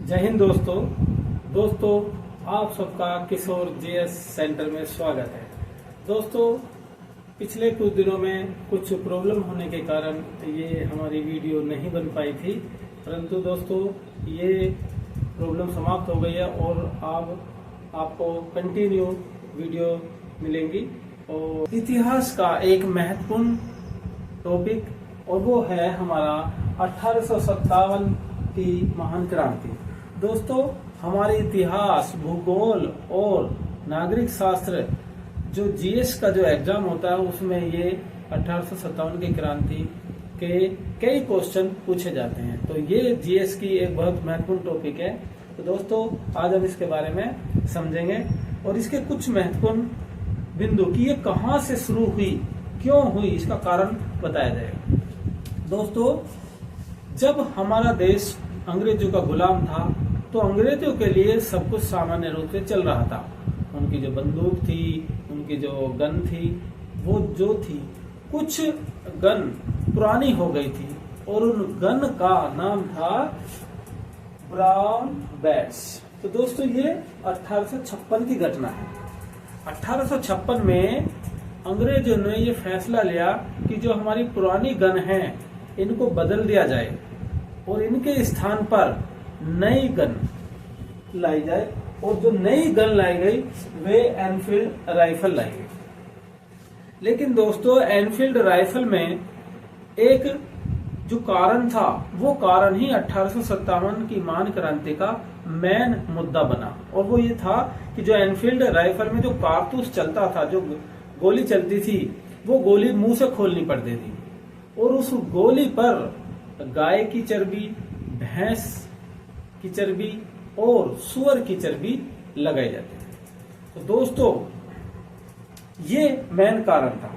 जय हिंद दोस्तों आप सबका किशोर जेएस सेंटर में स्वागत है। दोस्तों पिछले कुछ दिनों में कुछ प्रॉब्लम होने के कारण ये हमारी वीडियो नहीं बन पाई थी, परंतु दोस्तों ये प्रॉब्लम समाप्त हो गई है और अब आपको कंटिन्यू वीडियो मिलेंगी। और इतिहास का एक महत्वपूर्ण टॉपिक और वो है हमारा 1857 की महान क्रांति। दोस्तों हमारे इतिहास, भूगोल और नागरिक शास्त्र जो जीएस का जो एग्जाम होता है उसमें ये 1857 की क्रांति के कई क्वेश्चन पूछे जाते हैं। तो ये जीएस की एक बहुत महत्वपूर्ण टॉपिक है। तो दोस्तों आज हम इसके बारे में समझेंगे और इसके कुछ महत्वपूर्ण बिंदु कि ये कहाँ से शुरू हुई, क्यों हुई, इसका कारण बताया जाएगा। दोस्तों जब हमारा देश अंग्रेजों का गुलाम था तो अंग्रेजों के लिए सब कुछ सामान्य रूप से चल रहा था। उनकी जो बंदूक थी, उनकी जो गन थी, वो जो थी कुछ गन पुरानी हो गई थी और उन गन का नाम था ब्राउन बैट्स। तो दोस्तों ये 1856 की घटना है। 1856 में अंग्रेजों ने ये फैसला लिया कि जो हमारी पुरानी गन है इनको बदल दिया जाए और इनके स्थान पर नई गन लाई जाए। और जो नई गन लाई गई वे एनफील्ड राइफल लाई गई। लेकिन दोस्तों एनफील्ड राइफल में एक जो कारण था वो कारण ही 1857 की महान क्रांति का मेन मुद्दा बना। और वो ये था कि जो एनफील्ड राइफल में जो कारतूस चलता था, जो गोली चलती थी, वो गोली मुंह से खोलनी पड़ती थी और उस गोली पर गाय की चर्बी, भैंस की चर्बी और सुअर की चर्बी लगाई जाती थी। तो दोस्तों ये मेन कारण था।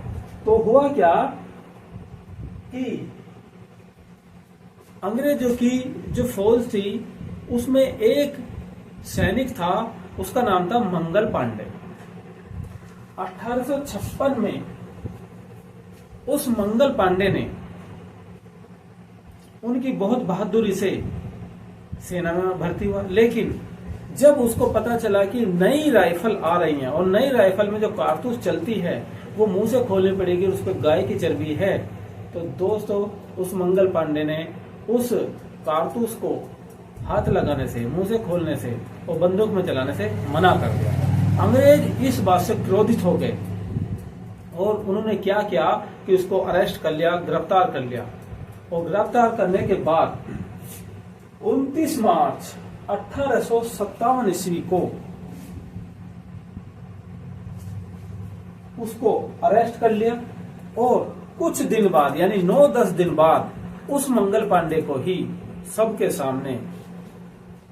तो हुआ क्या कि अंग्रेजों की जो फौज थी उसमें एक सैनिक था, उसका नाम था मंगल पांडे। 1856 में उस मंगल पांडे ने उनकी बहुत बहादुरी से सेना में भर्ती हुआ। लेकिन जब उसको पता चला कि नई राइफल आ रही है और नई राइफल में जो कारतूस चलती है वो मुंह से खोलनी पड़ेगी, उस पर गाय की चर्बी है, तो दोस्तों उस मंगल पांडे ने उस कारतूस को हाथ लगाने से, मुंह से खोलने से और बंदूक में चलाने से मना कर दिया। अंग्रेज इस बात से क्रोधित हो गए और उन्होंने क्या किया कि उसको अरेस्ट कर लिया, गिरफ्तार कर लिया। और गिरफ्तार करने के बाद 29 मार्च 1857 ईस्वी को उसको अरेस्ट कर लिया और कुछ दिन बाद यानी 9-10 दिन बाद उस मंगल पांडे को ही सबके सामने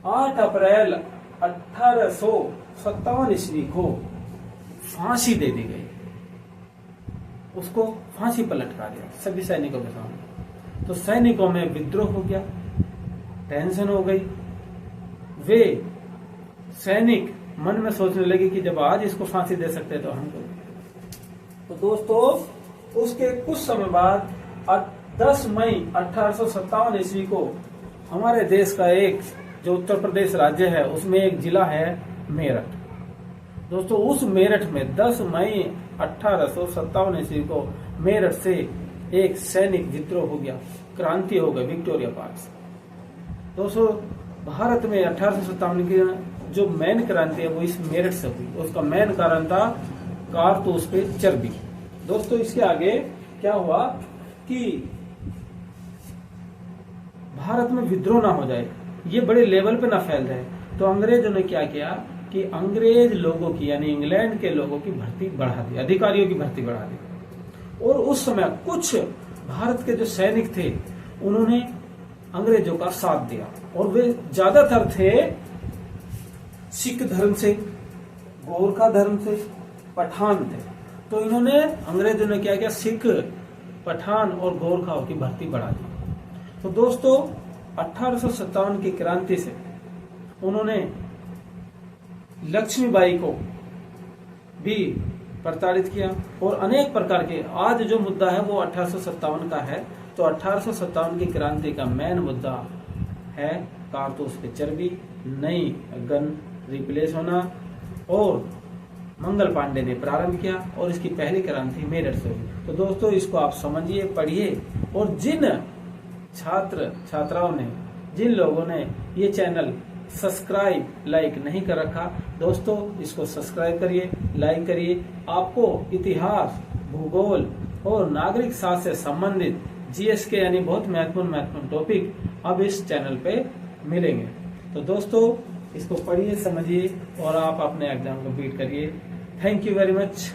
8 अप्रैल 1857 ईस्वी को फांसी दे दी गई। उसको फांसी पर लटका दिया सभी सैनिकों के सामने। तो सैनिकों में विद्रोह हो गया, टेंशन हो गई। वे सैनिक मन में सोचने लगे कि जब आज इसको फांसी दे सकते तो हमको। तो दोस्तों उसके कुछ समय बाद 10 मई 1857 ईस्वी को हमारे देश का एक जो उत्तर प्रदेश राज्य है उसमें एक जिला है मेरठ। दोस्तों उस मेरठ में 10 मई 1857 ईस्वी को मेरठ से एक सैनिक विद्रोह हो गया, क्रांति हो गई, विक्टोरिया पार्क। दोस्तों भारत में 1857 की जो मेन क्रांति है वो इस मेरठ से हुई। उसका मेन कारण था कारतूस पे चर्बी। दोस्तों इसके आगे क्या हुआ कि भारत में विद्रोह ना हो जाए, ये बड़े लेवल पे ना फैल जाए, तो अंग्रेजों ने क्या किया कि अंग्रेज लोगों की यानी इंग्लैंड के लोगों की भर्ती बढ़ा दी, अधिकारियों की भर्ती बढ़ा दी। और उस समय कुछ भारत के जो सैनिक थे उन्होंने अंग्रेजों का साथ दिया और वे ज्यादातर थे सिख धर्म से, गोरखा धर्म से, पठान थे। तो इन्होंने अंग्रेजों ने क्या किया, सिख, पठान और गोरखाओं की भर्ती बढ़ा दी। तो दोस्तों 1857 की क्रांति से उन्होंने लक्ष्मीबाई को भी प्रताड़ित किया और अनेक प्रकार के, आज जो मुद्दा है वो 1857 का है। तो 1857 की क्रांति का मेन मुद्दा है कारतूस पे चर्बी, नई गन रिप्लेस होना, और मंगल पांडे ने प्रारंभ किया और इसकी पहली क्रांति मेरठ से हुई। तो दोस्तों इसको आप समझिए, पढ़िए, और जिन छात्र छात्राओं ने, जिन लोगों ने ये चैनल सब्सक्राइब लाइक नहीं कर रखा, दोस्तों इसको सब्सक्राइब करिए, लाइक करिए। आपको इतिहास, भूगोल और नागरिक शास्त्र से संबंधित जीएस के यानी बहुत महत्वपूर्ण टॉपिक अब इस चैनल पे मिलेंगे। तो दोस्तों इसको पढ़िए, समझिए और आप अपने एग्जाम को बीट करिए। Thank you very much.